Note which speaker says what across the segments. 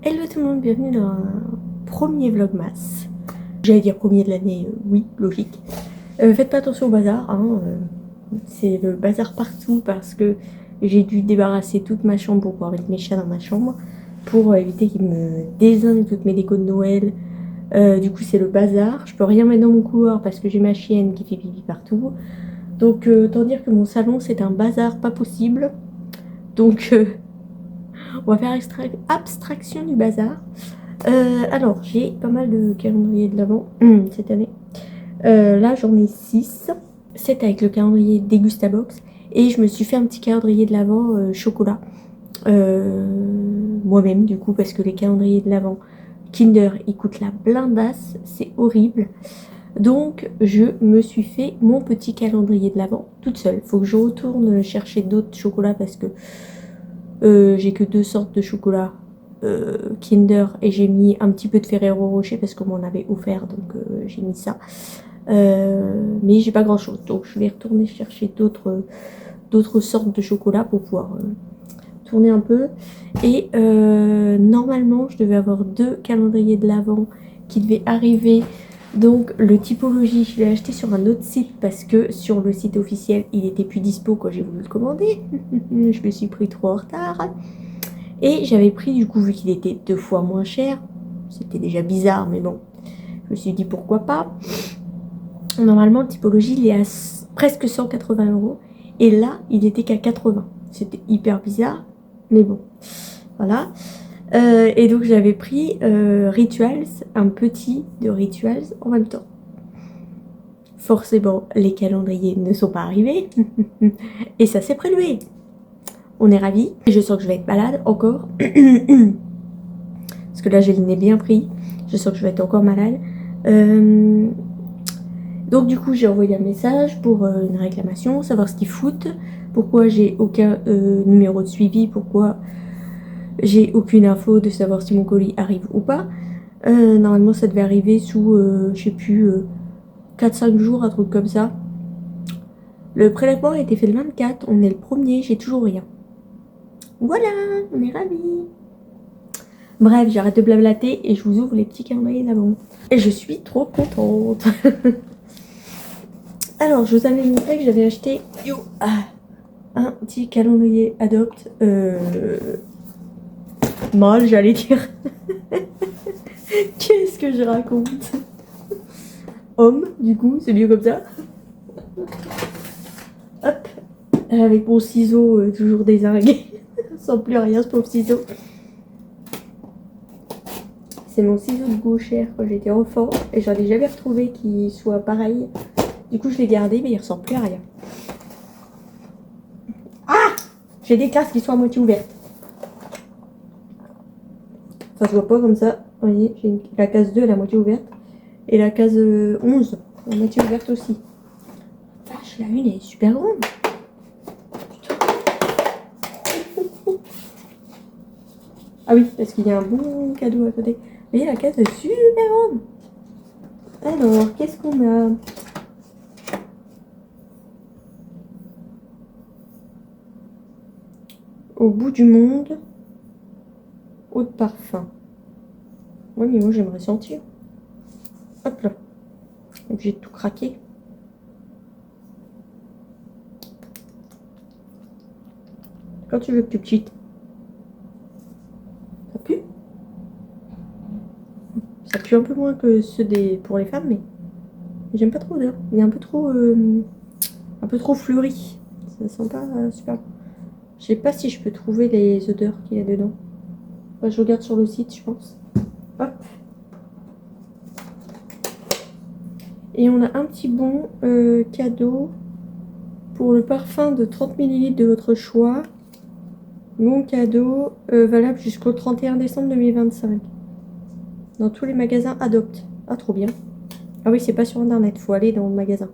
Speaker 1: Hello tout le monde, bienvenue dans un premier vlogmas. J'allais dire premier de l'année, oui, logique. Faites pas attention au bazar, hein, c'est le bazar partout parce que j'ai dû débarrasser toute ma chambre pour pouvoir mettre mes chats dans ma chambre pour éviter qu'ils me désinguent toutes mes décos de Noël. Du coup c'est le bazar, je peux rien mettre dans mon couloir parce que j'ai ma chienne qui fait pipi partout. Donc autant dire que mon salon c'est un bazar pas possible. Donc on va faire abstraction du bazar. Alors, j'ai pas mal de calendriers de l'Avent cette année. Là, j'en ai 6. 7 avec le calendrier Dégustabox. Et je me suis fait un petit calendrier de l'Avent chocolat. Moi-même, du coup, parce que les calendriers de l'Avent Kinder, ils coûtent la blindasse. C'est horrible. Donc, je me suis fait mon petit calendrier de l'Avent toute seule. Faut que je retourne chercher d'autres chocolats parce que j'ai que 2 sortes de chocolat. Kinder, et j'ai mis un petit peu de Ferrero Rocher parce qu'on m'en avait offert, donc j'ai mis ça, mais j'ai pas grand chose, donc je vais retourner chercher d'autres sortes de chocolat pour pouvoir tourner un peu. Et normalement je devais avoir 2 calendriers de l'Avent qui devaient arriver. Donc le typologie je l'ai acheté sur un autre site parce que sur le site officiel il était plus dispo quand j'ai voulu le commander. Je me suis pris trop en retard. Et j'avais pris, du coup, vu qu'il était 2 fois moins cher, c'était déjà bizarre, mais bon, je me suis dit pourquoi pas. Normalement, le typologie, il est à presque 180 €. Et là, il était qu'à 80. C'était hyper bizarre, mais bon, voilà. Et donc, j'avais pris Rituals, un petit de Rituals en même temps. Forcément, les calendriers ne sont pas arrivés. Et ça s'est prélevé. On est ravis. Je sens que je vais être malade encore. Parce que là, j'ai le nez bien pris. Je sens que je vais être encore malade. Donc, du coup, j'ai envoyé un message pour une réclamation, savoir ce qu'ils foutent. Pourquoi j'ai aucun numéro de suivi. Pourquoi j'ai aucune info de savoir si mon colis arrive ou pas. Normalement, ça devait arriver sous, je sais plus, 4-5 jours, un truc comme ça. Le prélèvement a été fait le 24. On est le 1er. J'ai toujours rien. Voilà, on est ravis. Bref, j'arrête de blablater et je vous ouvre les petits calendriers d'avant. Et je suis trop contente. Alors, je vous avais montré que j'avais acheté un petit calendrier Adopt. Mal, j'allais dire. Qu'est-ce que je raconte? Homme, du coup, c'est mieux comme ça. Hop, avec mon ciseau toujours dézingué. Sans plus rien, ce pauvre ciseau. C'est mon ciseau de gauchère quand j'étais enfant et j'en ai jamais retrouvé qui soit pareil. Du coup, je l'ai gardé, mais il ressemble plus à rien. Ah! J'ai des cases qui sont à moitié ouvertes. Ça se voit pas comme ça. Vous voyez, j'ai la case 2 elle est à moitié ouverte. Et la case 11 à moitié ouverte aussi. Vache, la une elle est super grande. Ah oui, parce qu'il y a un bon cadeau à côté. Vous voyez, la case est super grande. Alors, qu'est-ce qu'on a? Au bout du monde, eau de parfum. Oui, mais moi j'aimerais sentir. Hop là. Obligé de tout craquer. Quand tu veux, plus petite. Ça pue? Ça pue un peu moins que ceux pour les femmes, mais j'aime pas trop l'odeur. Il est un peu trop fleuri. Ça sent pas super bon. Je sais pas si je peux trouver les odeurs qu'il y a dedans. Enfin, je regarde sur le site, je pense. Hop. Et on a un petit bon cadeau pour le parfum de 30 ml de votre choix. Bon cadeau valable jusqu'au 31 décembre 2025. Dans tous les magasins Adopt. Ah, trop bien. Ah oui, c'est pas sur internet, faut aller dans le magasin.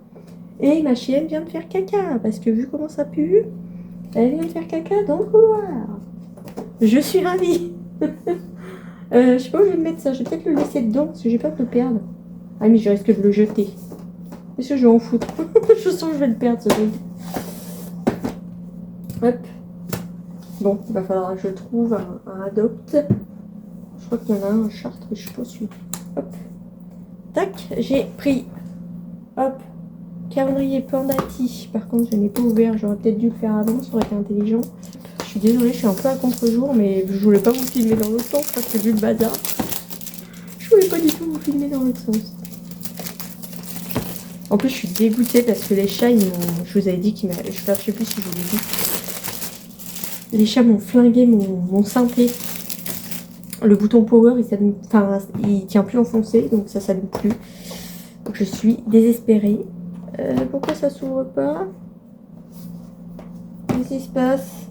Speaker 1: Et ma chienne vient de faire caca, parce que vu comment ça pue, elle vient de faire caca dans le couloir. Je suis ravie. Je sais pas où je vais le mettre ça, je vais peut-être le laisser dedans, parce que j'ai peur de le perdre. Ah mais je risque de le jeter. Est-ce que je vais en foutre? Je sens que je vais le perdre ce truc. Hop. Bon, il va falloir que je trouve un Adopt. Je crois qu'il y en a un Chartres, mais je suis pas sûre. Hop. Tac, j'ai pris. Hop. Calendrier Pandati. Par contre, je n'ai pas ouvert. J'aurais peut-être dû le faire avant, ça aurait été intelligent. Je suis désolée, je suis un peu à contre-jour, mais je voulais pas vous filmer dans l'autre sens parce que vu le bazar, je voulais pas du tout vous filmer dans l'autre sens. En plus, je suis dégoûtée parce que les chats, je vous avais dit qu'ils m'avaient. Je sais plus si je vous l'ai dit. Les chats m'ont flingué mon synthé. Le bouton power, il tient plus enfoncé, donc ça s'allume plus. Donc je suis désespérée. Pourquoi ça s'ouvre pas? Qu'est-ce qui se passe?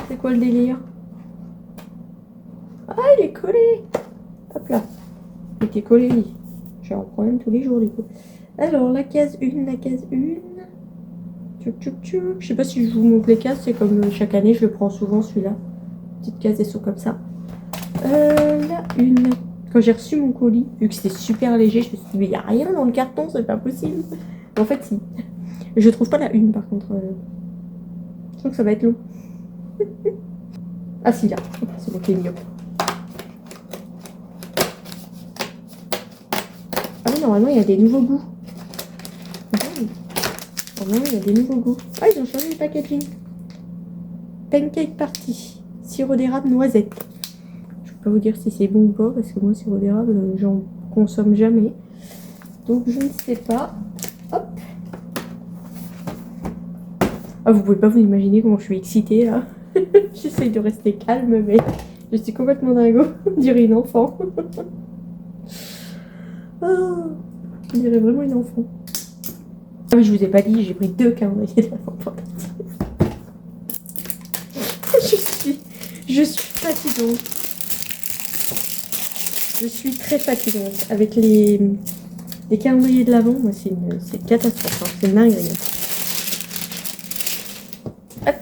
Speaker 1: C'est quoi le délire? Ah, il est collé! Hop là. Il était collé, oui. J'ai un problème tous les jours du coup. Alors, la case 1, la case 1. Tchouk tchouk tchouk. Je sais pas si je vous montre les cases, c'est comme chaque année, je le prends souvent celui-là. Petites cases, elles sont comme ça. La 1. Quand j'ai reçu mon colis, vu que c'était super léger, je me suis dit, mais il n'y a rien dans le carton, c'est pas possible. Mais en fait, si. Je trouve pas la 1 par contre. Je sens que ça va être long. Ah si, là. C'est bon, c'est mieux. Ah oui, normalement, il y a des nouveaux goûts. Normalement, il y a des nouveaux goûts. Ah, ils ont changé le packaging. Pancake Party. Sirop d'érable noisette. Je peux pas vous dire si c'est bon ou pas, parce que moi, sirop d'érable, j'en consomme jamais. Donc, je ne sais pas. Hop. Ah, vous pouvez pas vous imaginer comment je suis excitée, là. J'essaye de rester calme, mais je suis complètement dingo. On dirait une enfant. Oh, on dirait vraiment une enfant. Ah, mais je vous ai pas dit, j'ai pris 2 calendriers de l'Avent pour partir. Je suis fatigante. Je suis très fatigante. Avec les calendriers de l'Avent, moi, c'est une catastrophe. Hein. C'est une dinguerie. Hop.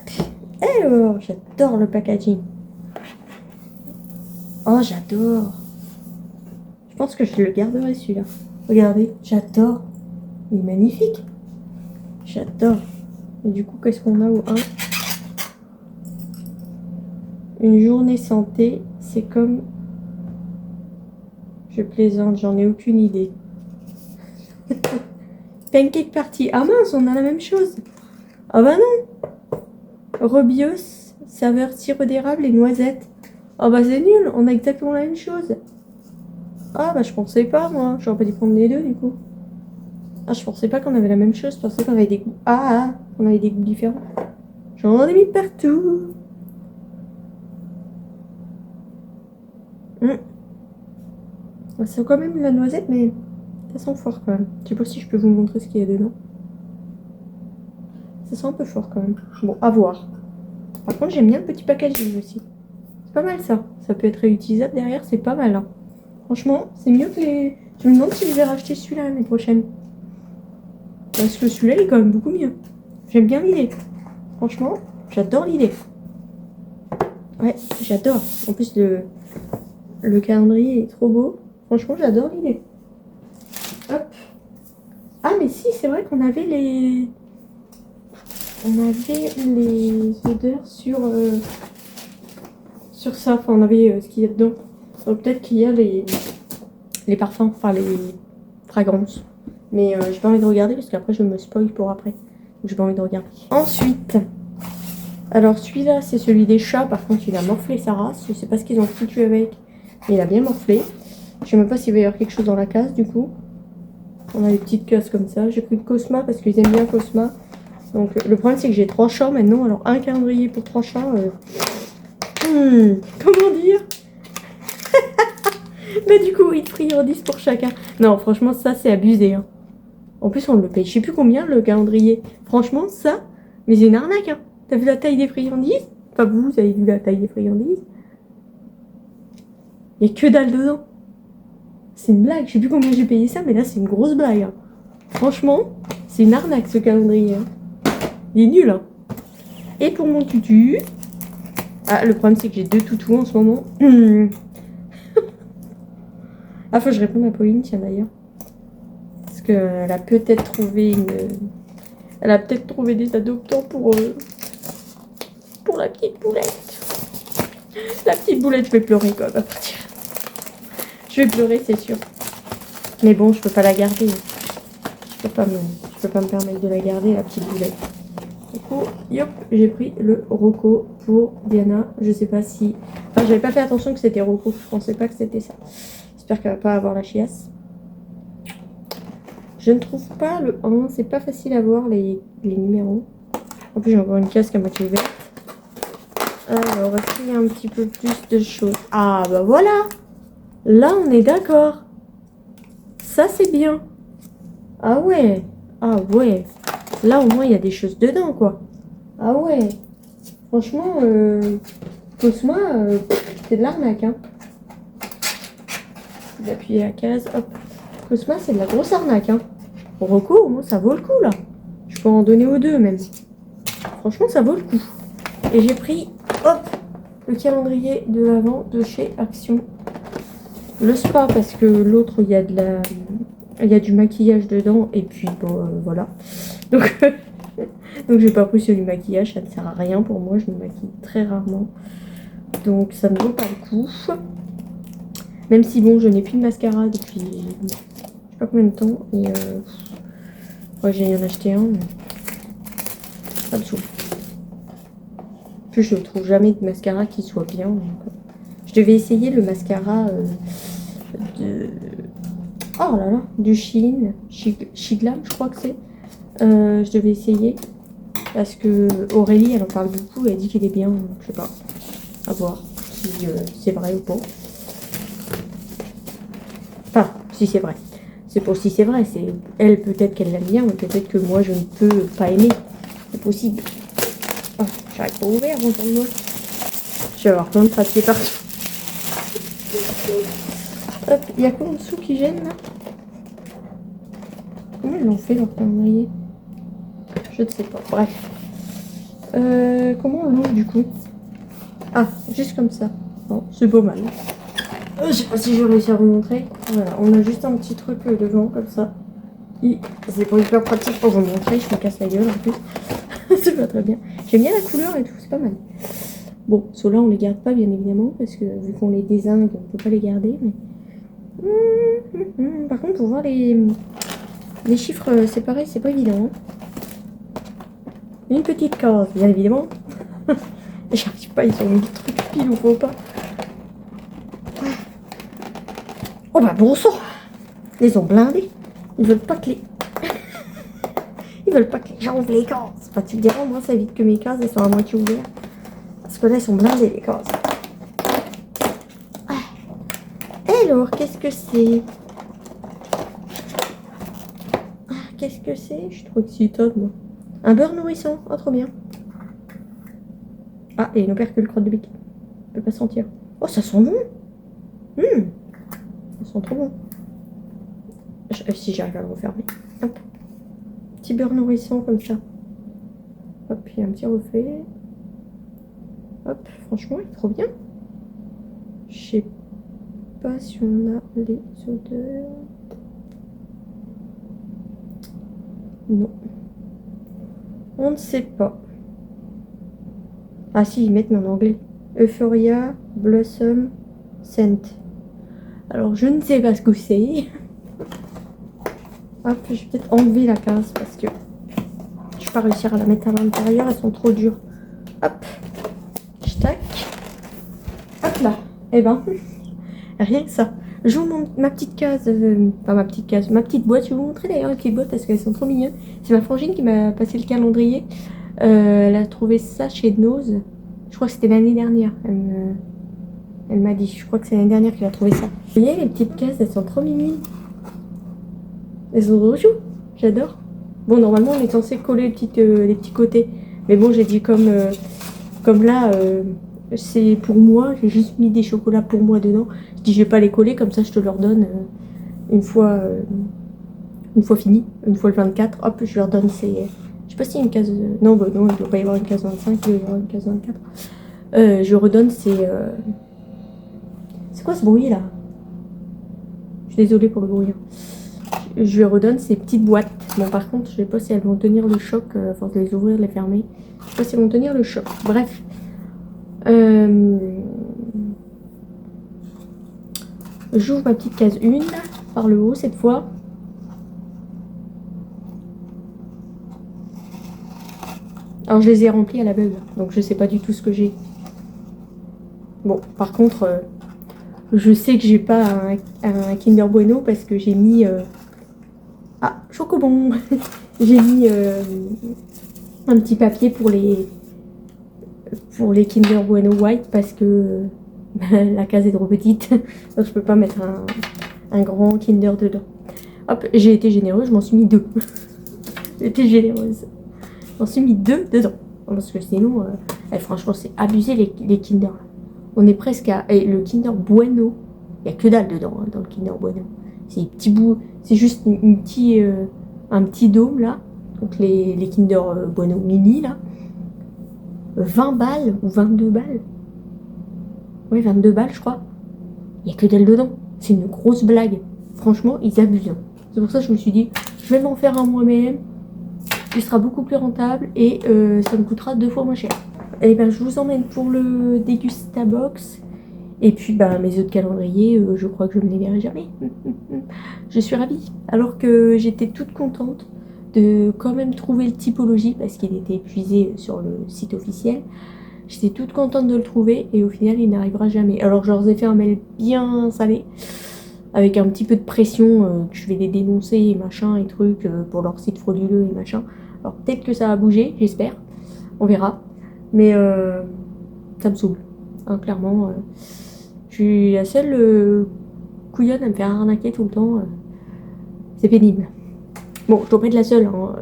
Speaker 1: Alors, j'adore le packaging. Oh, j'adore. Je pense que je le garderai celui-là. Regardez, j'adore. Il est magnifique. J'adore. Et du coup, qu'est-ce qu'on a au 1? Une journée santé, c'est comme... Je plaisante, j'en ai aucune idée. Pancake Party. Ah mince, on a la même chose. Ah bah non. Robios, saveur sirop d'érable et noisette. Ah bah c'est nul, on a exactement la même chose. Ah bah je pensais pas moi, j'aurais pas dû prendre les deux du coup. Ah je pensais pas qu'on avait la même chose, je pensais qu'on avait des goûts. Ah, on avait des goûts différents. J'en ai mis partout. C'est quand même la noisette mais ça sent fort quand même. Je sais pas si je peux vous montrer ce qu'il y a dedans. Ça sent un peu fort quand même. Bon, à voir. Par contre j'aime bien le petit packaging aussi. C'est pas mal ça. Ça peut être réutilisable derrière, c'est pas mal. Hein. Franchement, c'est mieux que les... Je me demande si je vais racheter celui-là l'année prochaine. Parce que celui-là, il est quand même beaucoup mieux. J'aime bien l'idée. Franchement, j'adore l'idée. Ouais, j'adore. En plus, le calendrier est trop beau. Franchement, j'adore l'idée. Hop. Ah, mais si, c'est vrai qu'on avait les... On avait les odeurs sur ça. Enfin, on avait ce qu'il y a dedans. Donc peut-être qu'il y a les parfums, enfin les fragrances. Mais j'ai pas envie de regarder parce qu'après je me spoil pour après. Donc j'ai pas envie de regarder. Ensuite, alors celui-là c'est celui des chats. Par contre il a morflé sa race. Je sais pas ce qu'ils ont foutu avec. Mais il a bien morflé. Je sais même pas s'il va y avoir quelque chose dans la case du coup. On a des petites cases comme ça. J'ai pris le Cosma parce qu'ils aiment bien Cosma. Donc le problème c'est que j'ai 3 chats maintenant. Alors un calendrier pour 3 chats. Comment dire? Bah du coup, ils friandisent pour chacun. Non, franchement, ça, c'est abusé. Hein. En plus, on le paye. Je sais plus combien, le calendrier. Franchement, ça, mais c'est une arnaque. Hein. T'as vu la taille des friandises? Enfin, vous avez vu la taille des friandises? Il n'y a que dalle dedans. C'est une blague. Je sais plus combien j'ai payé ça, mais là, c'est une grosse blague. Hein. Franchement, c'est une arnaque, ce calendrier. Hein. Il est nul. Hein. Et pour mon tutu... Ah, le problème, c'est que j'ai 2 toutous en ce moment. Ah, faut que je réponde à Pauline, tiens d'ailleurs. Parce qu'elle a peut-être trouvé une... Elle a peut-être trouvé des adoptants pour pour la petite boulette. La petite boulette, je vais pleurer quand même à partir. Je vais pleurer, c'est sûr. Mais bon, je peux pas la garder. Je peux pas me permettre de la garder, la petite boulette. Du coup, yop, j'ai pris le Rocco pour Diana. Je sais pas si... Enfin, j'avais pas fait attention que c'était Rocco. Je pensais pas que c'était ça. J'espère qu'elle va pas avoir la chiasse. Je ne trouve pas le 1. C'est pas facile à voir les numéros. En plus, j'ai encore une casque à moitié ouverte. Alors, est-ce qu'il y a un petit peu plus de choses? Ah, bah voilà! Là, on est d'accord. Ça, c'est bien. Ah ouais. Ah ouais. Là, au moins, il y a des choses dedans, quoi. Ah ouais. Franchement, Cosma, c'est de l'arnaque, hein. Vous appuyez la case, hop. Cosma, c'est de la grosse arnaque, hein. Rocco, au moins, ça vaut le coup, là. Je peux en donner aux deux, même. Franchement, ça vaut le coup. Et j'ai pris, hop, le calendrier de l'Avent de chez Action. Le spa, parce que l'autre, il y a du maquillage dedans. Et puis, bon, voilà. Donc, j'ai pas pris celui du maquillage. Ça ne sert à rien pour moi. Je me maquille très rarement. Donc, ça ne vaut pas le coup. Même si, bon, je n'ai plus de mascara depuis je sais pas combien de temps. Et ouais, j'ai en acheté un, mais ça me saoule. Plus je trouve jamais de mascara qui soit bien. Donc, je devais essayer le mascara de... Oh là là, du Shein, Shiglam, je crois que c'est. Je devais essayer parce que Aurélie, elle en parle beaucoup, elle dit qu'il est bien, donc je sais pas. À voir si c'est vrai ou pas. Enfin, si c'est vrai. C'est pour si c'est vrai. C'est elle, peut-être qu'elle l'aime bien, mais peut-être que moi, je ne peux pas aimer. C'est possible. Oh, j'arrive pas à ouvrir mon temps de moi. Je vais avoir plein de papier partout. Hop, il y a quoi en dessous qui gêne là? Comment ils l'ont fait leur calendrier? Je ne sais pas. Bref. Comment on l'ouvre du coup? Ah, juste comme ça. Bon, c'est pas mal. Je sais pas si je vais réussir à vous montrer. Voilà, on a juste un petit truc devant comme ça. C'est pas hyper pratique pour vous montrer. Je me casse la gueule en plus. C'est pas très bien. J'aime bien la couleur et tout, c'est pas mal. Bon, ceux-là on les garde pas bien évidemment parce que vu qu'on les dézingue, on peut pas les garder. Mais par contre, pour voir les chiffres séparés, c'est pas évident. Hein. Une petite case, bien évidemment. J'arrive pas, ils ont mis le truc pile ou faut pas. Oh bah bon sang. Ils ont blindé. Ils veulent pas que les... Ils veulent pas que les gens ouvrent les cases. Enfin, tu te diras, moi ça évite que mes cases elles sont à moitié ouvertes. Parce que là, elles sont blindées les cases. Alors, qu'est-ce que c'est? Qu'est-ce que c'est? Je suis trop excitée, moi. Un beurre nourrissant. Oh, trop bien. Ah, et une opercule crotte de bique. Je peux pas sentir. Oh, ça sent bon. Ça sent trop bon. Si j'arrive à le refermer. Hop. Petit beurre nourrissant comme ça. Hop, il y a un petit reflet. Hop, franchement, il est trop bien. Je sais pas si on a les odeurs. Non. On ne sait pas. Ah si, ils mettent en anglais. Euphoria Blossom Scent. Alors, je ne sais pas ce que c'est. Hop, je vais peut-être enlever la case parce que je ne vais pas réussir à la mettre à l'intérieur. Elles sont trop dures. Hop. Tac. Hop là. Eh ben, rien que ça. J'ouvre ma petite case. Enfin, ma petite case. Ma petite boîte. Je vais vous montrer d'ailleurs les petites boîtes parce qu'elles sont trop mignonnes. C'est ma frangine qui m'a passé le calendrier. Elle a trouvé ça chez Nose. Je crois que c'était l'année dernière. Elle m'a dit. Je crois que c'est l'année dernière qu'elle a trouvé ça. Vous voyez, les petites cases, elles sont trop mignonnes. Elles sont trop chou. J'adore. Bon, normalement, on est censé coller les petits côtés. Mais bon, j'ai dit comme là, c'est pour moi. J'ai juste mis des chocolats pour moi dedans. Je dis, je vais pas les coller. Comme ça, je te leur donne une fois fini. Une fois le 24. Hop, je leur donne ces... Je sais pas s'il y a une case... Non, bah non, il doit pas y avoir une case 25. Il doit y avoir une case 24. Je redonne ces... C'est quoi ce bruit, là? Je suis désolée pour le bruit. Je lui redonne ces petites boîtes. Bon, par contre, je sais pas si elles vont tenir le choc. Enfin, de les ouvrir, de les fermer. Je sais pas si elles vont tenir le choc. Bref, J'ouvre ma petite case 1 par le haut cette fois. Alors je les ai remplis à l'aveugle, donc je sais pas du tout ce que j'ai. Bon, par contre, je sais que j'ai pas un Kinder Bueno parce que j'ai mis... Ah, Chocobon. J'ai mis un petit papier pour les Kinder Bueno White parce que la case est trop petite. Donc je peux pas mettre un grand Kinder dedans. Hop, j'ai été généreuse, je m'en suis mis 2. J'ai été généreuse. J'en suis mis 2 dedans. Parce que sinon, franchement, c'est abusé les Kinder. On est presque à... Et le Kinder Bueno, il n'y a que dalle dedans, hein, dans le Kinder Bueno. C'est des petits bouts, c'est juste un petit dôme là. Donc les Kinder Bueno mini là. 20 balles ou 22 balles. Oui, 22 balles, je crois. Il n'y a que dalle dedans. C'est une grosse blague. Franchement, ils abusent. C'est pour ça que je me suis dit, je vais m'en faire un moi-même. Il sera beaucoup plus rentable et ça me coûtera 2 fois moins cher. Et ben, je vous emmène pour le Dégustabox. Et puis, bah, mes œufs de calendrier, je crois que je ne les verrai jamais. Je suis ravie. Alors que j'étais toute contente de quand même trouver le typologie parce qu'il était épuisé sur le site officiel. J'étais toute contente de le trouver et au final, il n'arrivera jamais. Alors, je leur ai fait un mail bien salé avec un petit peu de pression que je vais les dénoncer et machin et trucs pour leur site frauduleux et machin. Alors, peut-être que ça va bouger, j'espère. On verra. Mais ça me saoule. Hein, clairement. Je suis la seule couillonne à me faire arnaquer tout le temps. C'est pénible. Bon, je dois pas être la seule. Hein.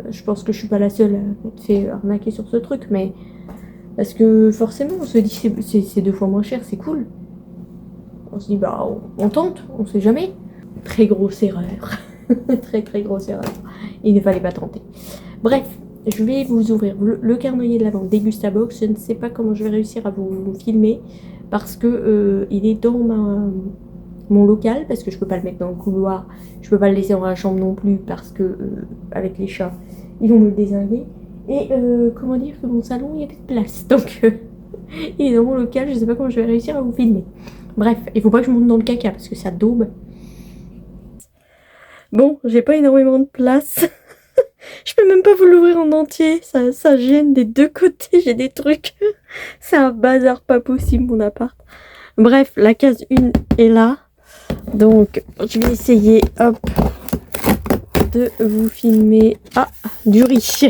Speaker 1: Je pense que je suis pas la seule à être fait arnaquer sur ce truc. Mais parce que forcément, on se dit c'est 2 fois moins cher, c'est cool. On se dit, bah, on tente, on sait jamais. Très grosse erreur. Très très grosse erreur. Il ne fallait pas tenter. Bref, je vais vous ouvrir le calendrier de l'Avent Dégustabox. Je ne sais pas comment je vais réussir à vous filmer. Parce que il est dans mon local, parce que je peux pas le mettre dans le couloir, je peux pas le laisser dans la chambre non plus, parce que avec les chats, ils vont me le dézinguer. Et comment dire que mon salon, il y a plus de place, donc il est dans mon local, je sais pas comment je vais réussir à vous filmer. Bref, il faut pas que je monte dans le caca, parce que ça daube. Bon, j'ai pas énormément de place. Je peux même pas vous l'ouvrir en entier, ça gêne des 2 côtés, j'ai des trucs. C'est un bazar pas possible mon appart. Bref, la case 1 est là. Donc, je vais essayer, hop, de vous filmer. Ah, du riz.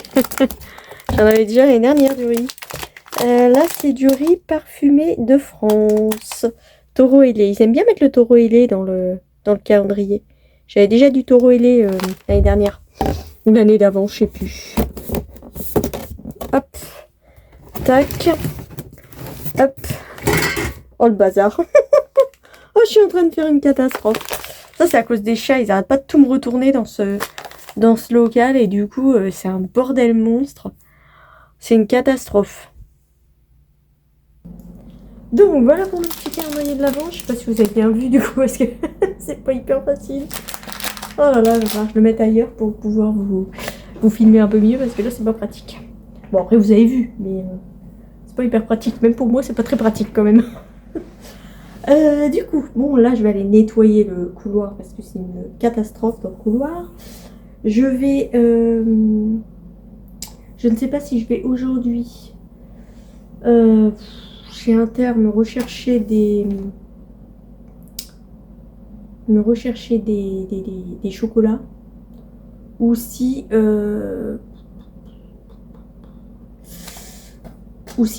Speaker 1: J'en avais déjà l'année dernière du riz. Là, c'est du riz parfumé de France. Taureau ailé. Ils aiment bien mettre le taureau ailé dans le calendrier. J'avais déjà du taureau ailé l'année dernière. Ou l'année d'avant, je sais plus. Hop. Tac. Hop. Oh, le bazar. Oh, je suis en train de faire une catastrophe. Ça, c'est à cause des chats. Ils arrêtent pas de tout me retourner dans ce local. Et du coup, c'est un bordel monstre. C'est une catastrophe. Donc, voilà pour le petit calendrier de l'Avent. Je sais pas si vous avez bien vu, du coup, parce que c'est pas hyper facile. Oh là là, je vais le mettre ailleurs pour pouvoir vous filmer un peu mieux parce que là c'est pas pratique. Bon après vous avez vu, mais c'est pas hyper pratique. Même pour moi c'est pas très pratique quand même. Du coup, bon là je vais aller nettoyer le couloir parce que c'est une catastrophe dans le couloir. Je vais... je ne sais pas si je vais aujourd'hui chez Inter me rechercher des chocolats ou si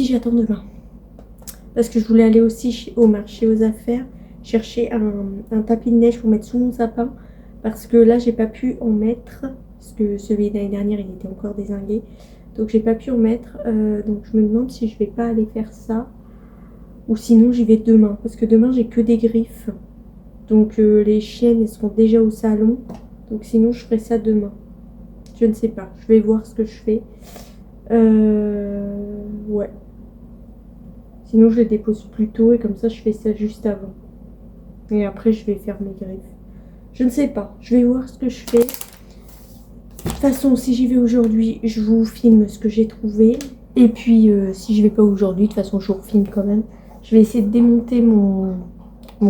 Speaker 1: j'attends demain parce que je voulais aller aussi au marché aux affaires chercher un tapis de neige pour mettre sous mon sapin parce que là j'ai pas pu en mettre parce que celui de l'année dernière il était encore dézingué, donc j'ai pas pu en mettre, donc je me demande si je vais pas aller faire ça ou sinon j'y vais demain parce que demain j'ai que des griffes. Donc les chiennes elles seront déjà au salon. Donc sinon je ferai ça demain. Je ne sais pas. Je vais voir ce que je fais. Ouais. Sinon je les dépose plus tôt et comme ça je fais ça juste avant. Et après je vais faire mes griffes. Je ne sais pas. Je vais voir ce que je fais. De toute façon si j'y vais aujourd'hui je vous filme ce que j'ai trouvé. Et puis, si je vais pas aujourd'hui, de toute façon, je vous refilme quand même. Je vais essayer de démonter mon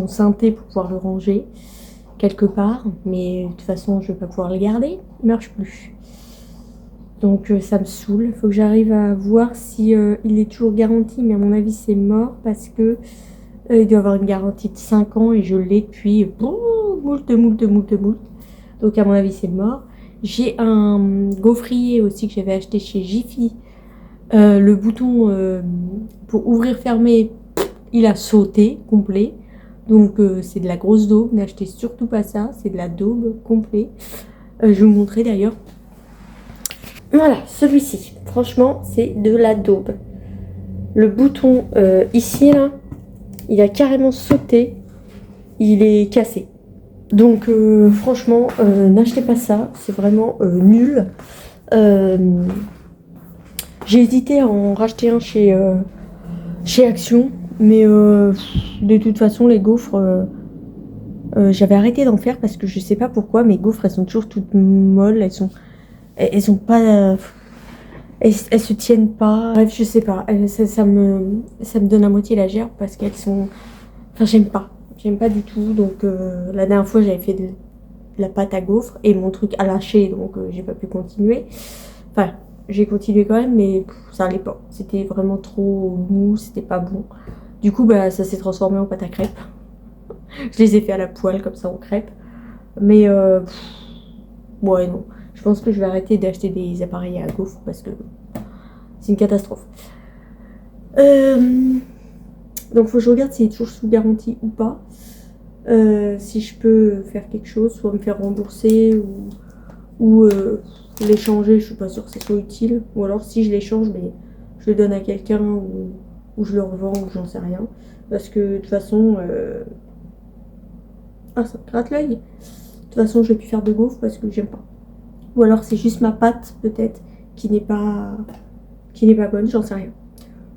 Speaker 1: synthé pour pouvoir le ranger quelque part. Mais de toute façon, je vais pas pouvoir le garder. Il marche plus. Donc, ça me saoule. Il faut que j'arrive à voir si il est toujours garanti. Mais à mon avis, c'est mort parce que il doit avoir une garantie de 5 ans et je l'ai depuis moult. Donc, à mon avis, c'est mort. J'ai un gaufrier aussi que j'avais acheté chez Jiffy. Le bouton pour ouvrir fermer, il a sauté complet. Donc c'est de la grosse daube. N'achetez surtout pas ça. C'est de la daube complet. Je vais vous montrer d'ailleurs. Voilà, celui-ci. Franchement, c'est de la daube. Le bouton ici, là, il a carrément sauté. Il est cassé. Donc franchement, n'achetez pas ça. C'est vraiment nul. J'ai hésité à en racheter un chez Action, mais de toute façon les gaufres, j'avais arrêté d'en faire parce que je sais pas pourquoi mes gaufres elles sont toujours toutes molles, elles sont pas, elles se tiennent pas. Bref, je sais pas, ça me donne à moitié la gerbe parce qu'elles sont, enfin j'aime pas du tout. Donc la dernière fois j'avais fait de la pâte à gaufres et mon truc a lâché, donc j'ai pas pu continuer. Enfin, j'ai continué quand même, mais ça allait pas. C'était vraiment trop mou, c'était pas bon. Du coup, bah, ça s'est transformé en pâte à crêpes. Je les ai fait à la poêle, comme ça, en crêpes. Mais, ouais, non. Je pense que je vais arrêter d'acheter des appareils à gaufres parce que c'est une catastrophe. Donc, faut que je regarde s'il est toujours sous garantie ou pas. Si je peux faire quelque chose, soit me faire rembourser ou l'échanger, je suis pas sûre que ce soit utile. Ou alors si je l'échange, mais je le donne à quelqu'un ou je le revends ou j'en sais rien. Parce que de toute façon... Ah, ça me gratte l'œil. De toute façon, je vais plus faire de gaufres parce que j'aime pas. Ou alors c'est juste ma pâte, peut-être, qui n'est pas bonne, j'en sais rien.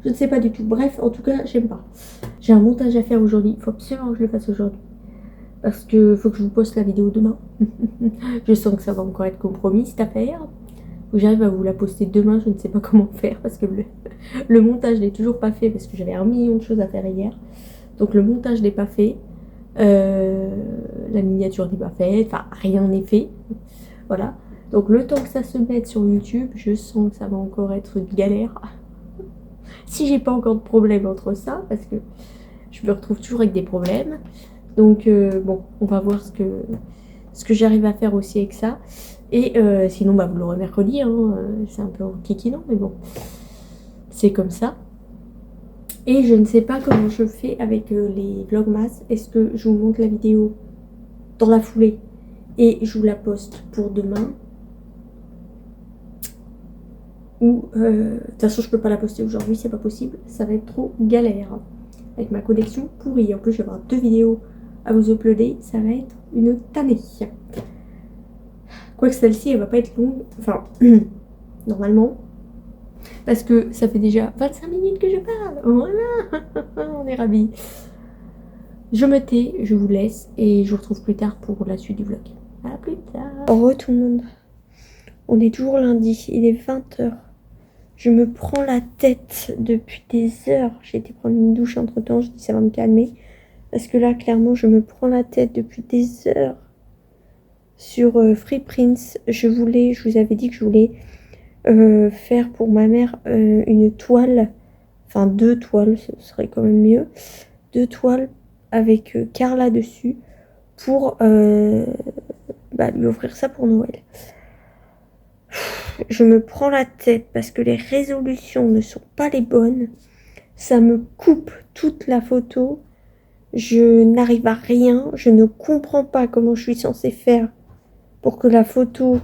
Speaker 1: Je ne sais pas du tout. Bref, en tout cas, j'aime pas. J'ai un montage à faire aujourd'hui. Il faut absolument que je le fasse aujourd'hui. Parce que faut que je vous poste la vidéo demain. Je sens que ça va encore être compromis cette affaire. Faut que j'arrive à vous la poster demain, je ne sais pas comment faire parce que le montage n'est toujours pas fait parce que j'avais 1 million de choses à faire hier. Donc le montage n'est pas fait. La miniature n'est pas faite. Enfin, rien n'est fait. Voilà. Donc le temps que ça se mette sur YouTube, je sens que ça va encore être une galère. Si j'ai pas encore de problème entre ça, parce que je me retrouve toujours avec des problèmes. Donc bon, on va voir ce que j'arrive à faire aussi avec ça. Et sinon, bah, vous l'aurez mercredi, hein, c'est un peu kikinant, mais bon, c'est comme ça. Et je ne sais pas comment je fais avec les vlogmas. Est-ce que je vous montre la vidéo dans la foulée et je vous la poste pour demain? Ou, de toute façon, je peux pas la poster aujourd'hui, c'est pas possible. Ça va être trop galère avec ma connexion pourrie. En plus, je vais avoir 2 vidéos à vous uploader, ça va être une tannée. Quoique celle-ci, elle va pas être longue, enfin, normalement, parce que ça fait déjà 25 minutes que je parle. Voilà, on est ravis. Je me tais, je vous laisse et je vous retrouve plus tard pour la suite du vlog. À plus tard. Au revoir tout le monde. On est toujours lundi, il est 20h. Je me prends la tête depuis des heures. J'ai été prendre une douche entre temps, je dis ça va me calmer. Parce que là, clairement, je me prends la tête depuis des heures sur Free Prince. Je vous avais dit que je voulais faire pour ma mère une toile. Enfin, 2 toiles, ce serait quand même mieux. 2 toiles avec Carla dessus pour lui offrir ça pour Noël. Je me prends la tête parce que les résolutions ne sont pas les bonnes. Ça me coupe toute la photo. Je n'arrive à rien. Je ne comprends pas comment je suis censée faire pour que la photo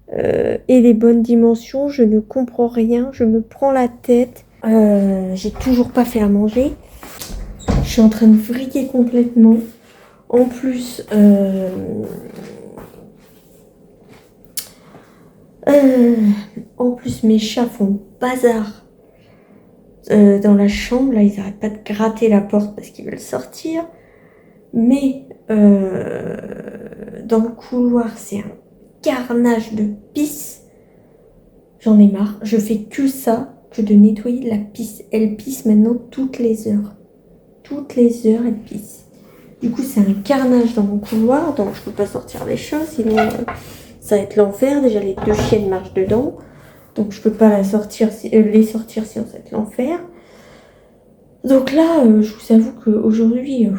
Speaker 1: ait les bonnes dimensions. Je ne comprends rien. Je me prends la tête. J'ai toujours pas fait à manger. Je suis en train de vriller complètement. En plus... mes chats font bazar dans la chambre. Là, ils n'arrêtent pas de gratter la porte parce qu'ils veulent sortir. Mais dans le couloir, c'est un carnage de pisse. J'en ai marre. Je fais que ça. que de nettoyer la pisse. Elle pisse maintenant toutes les heures. Toutes les heures, elle pisse. Du coup, c'est un carnage dans mon couloir, donc je peux pas sortir les chats, sinon ça va être l'enfer. Déjà, les 2 chiennes marchent dedans, donc je peux pas les sortir, sinon ça va être l'enfer. Donc là, je vous avoue qu'aujourd'hui,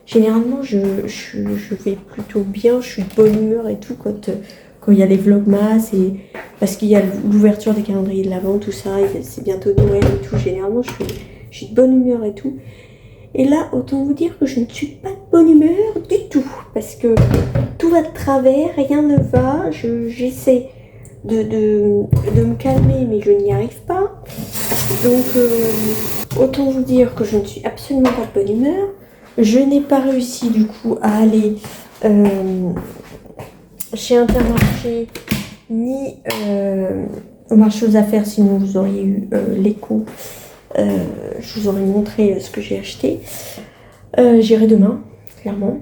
Speaker 1: généralement, je vais plutôt bien, je suis de bonne humeur et tout quand il y a les vlogmas, et parce qu'il y a l'ouverture des calendriers de l'Avent, tout ça, et c'est bientôt Noël et tout. Généralement, je suis de bonne humeur et tout. Et là, autant vous dire que je ne suis pas de bonne humeur du tout, parce que tout va de travers, rien ne va, j'essaie de me calmer, mais je n'y arrive pas. Donc, autant vous dire que je ne suis absolument pas de bonne humeur. Je n'ai pas réussi du coup à aller chez Intermarché, ni au marché aux affaires, sinon vous auriez eu l'écho. Je vous aurais montré ce que j'ai acheté. J'irai demain, clairement.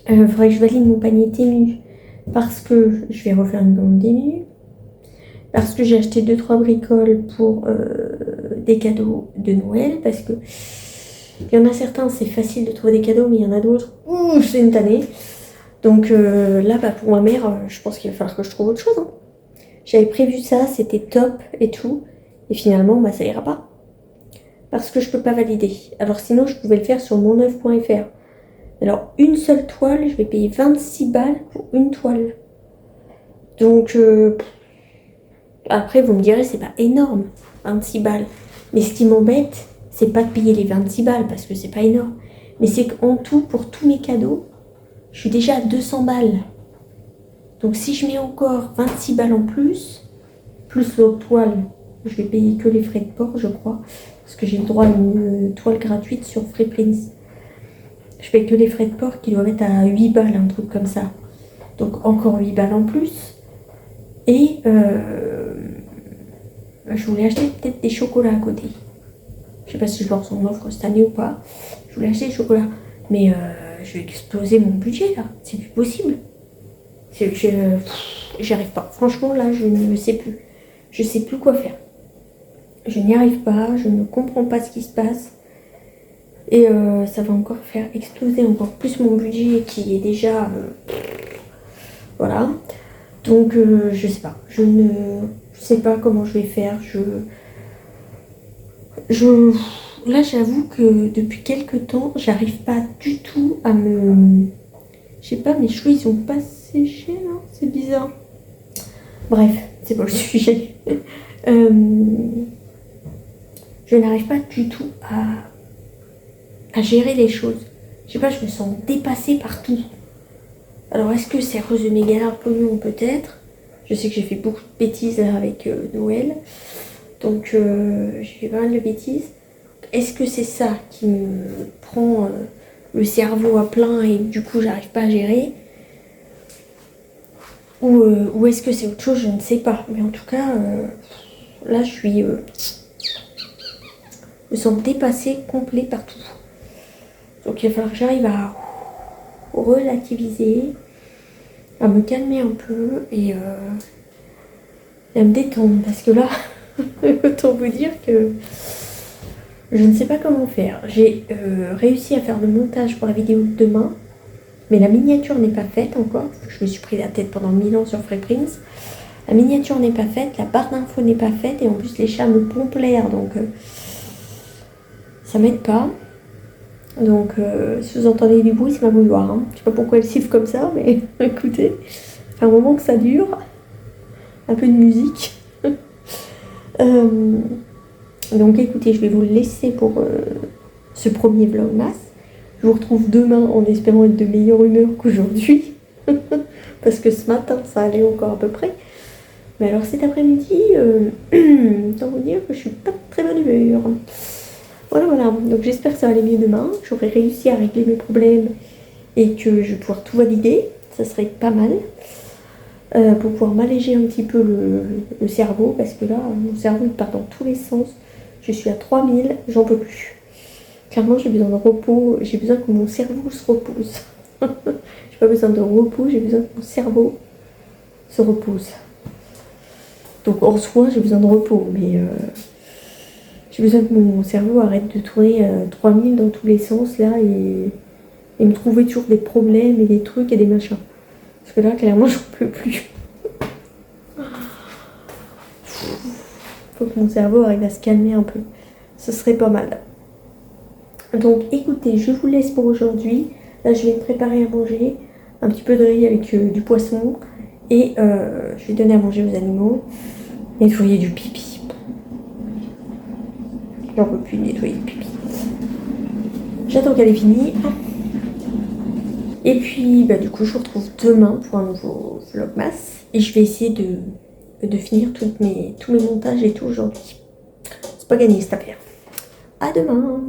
Speaker 1: Faudrait que je valide mon panier Temu parce que je vais refaire une commande Temu. Parce que j'ai acheté 2-3 bricoles pour des cadeaux de Noël. Parce que il y en a certains, c'est facile de trouver des cadeaux, mais il y en a d'autres, c'est une tannée. Donc là, pour ma mère, je pense qu'il va falloir que je trouve autre chose. Hein. J'avais prévu ça, c'était top et tout. Et finalement, ça ira pas. Parce que je peux pas valider. Alors sinon, je pouvais le faire sur monneuf.fr. Alors, une seule toile, je vais payer 26 balles pour une toile. Donc, après, vous me direz, c'est pas énorme, 26 balles. Mais ce qui m'embête, c'est pas de payer les 26 balles, parce que c'est pas énorme. Mais c'est qu'en tout, pour tous mes cadeaux, je suis déjà à 200 balles. Donc, si je mets encore 26 balles en plus l'autre toile, je vais payer que les frais de port, je crois. Parce que j'ai le droit à une toile gratuite sur Freeprints. Je paye que les frais de port qui doivent être à 8 balles, un truc comme ça. Donc encore 8 balles en plus. Et je voulais acheter peut-être des chocolats à côté. Je sais pas si je leur en offre cette année ou pas. Je voulais acheter des chocolats. Mais je vais exploser mon budget là. C'est plus possible. J'y arrive pas. Franchement là, je ne sais plus. Je sais plus quoi faire. Je n'y arrive pas, je ne comprends pas ce qui se passe. Et ça va encore faire exploser encore plus mon budget qui est déjà... voilà. Donc je sais pas. Je ne sais pas comment je vais faire. Là j'avoue que depuis quelques temps, j'arrive pas du tout à me... Je sais pas, mes cheveux ils ont pas séché là. C'est bizarre. Bref, c'est pas le sujet. Je n'arrive pas du tout à gérer les choses. Je sais pas, je me sens dépassée par tout. Alors, est-ce que c'est à cause de mes galères pognon? Peut-être. Je sais que j'ai fait beaucoup de bêtises là, avec Noël. Donc, j'ai fait pas mal de bêtises. Est-ce que c'est ça qui me prend le cerveau à plein et du coup, j'arrive pas à gérer? Ou est-ce que c'est autre chose? Je ne sais pas. Mais en tout cas, là, je suis... me sens dépassée complet partout. Donc il va falloir que j'arrive à relativiser, à me calmer un peu et à me détendre. Parce que là, autant vous dire que je ne sais pas comment faire. J'ai réussi à faire le montage pour la vidéo de demain, mais la miniature n'est pas faite encore. Je me suis pris la tête pendant 1000 ans sur Freeprints. La miniature n'est pas faite, la barre d'infos n'est pas faite et en plus les chats me pompent l'air, donc ça m'aide pas. Donc si vous entendez du bruit, c'est ma bouilloire. Hein. Je sais pas pourquoi elle siffle comme ça, mais écoutez, ça fait un moment que ça dure. Un peu de musique. Donc écoutez, je vais vous le laisser pour ce premier vlogmas. Je vous retrouve demain en espérant être de meilleure humeur qu'aujourd'hui. Parce que ce matin, ça allait encore à peu près. Mais alors cet après-midi, autant vous dire que je suis pas de très bonne humeur. Voilà. Donc j'espère que ça va aller mieux demain. J'aurai réussi à régler mes problèmes et que je vais pouvoir tout valider. Ça serait pas mal. Pour pouvoir m'alléger un petit peu le cerveau. Parce que là, mon cerveau il part dans tous les sens. Je suis à 3000, j'en peux plus. Clairement, j'ai besoin de repos. J'ai besoin que mon cerveau se repose. J'ai pas besoin de repos, j'ai besoin que mon cerveau se repose. Donc en soi, j'ai besoin de repos, mais j'ai besoin que mon cerveau arrête de tourner 3000 dans tous les sens là et me trouver toujours des problèmes et des trucs et des machins. Parce que là, clairement, j'en peux plus. Faut que mon cerveau arrive à se calmer un peu. Ce serait pas mal. Donc écoutez, je vous laisse pour aujourd'hui. Là, je vais me préparer à manger. Un petit peu de riz avec du poisson. Et je vais donner à manger aux animaux. Nettoyer du pipi. J'en peux plus nettoyer du pipi. J'attends qu'elle ait fini. Et puis, bah, du coup, je vous retrouve demain pour un nouveau vlogmas. Et je vais essayer de finir tous mes montages et tout aujourd'hui. C'est pas gagné cette affaire. À demain!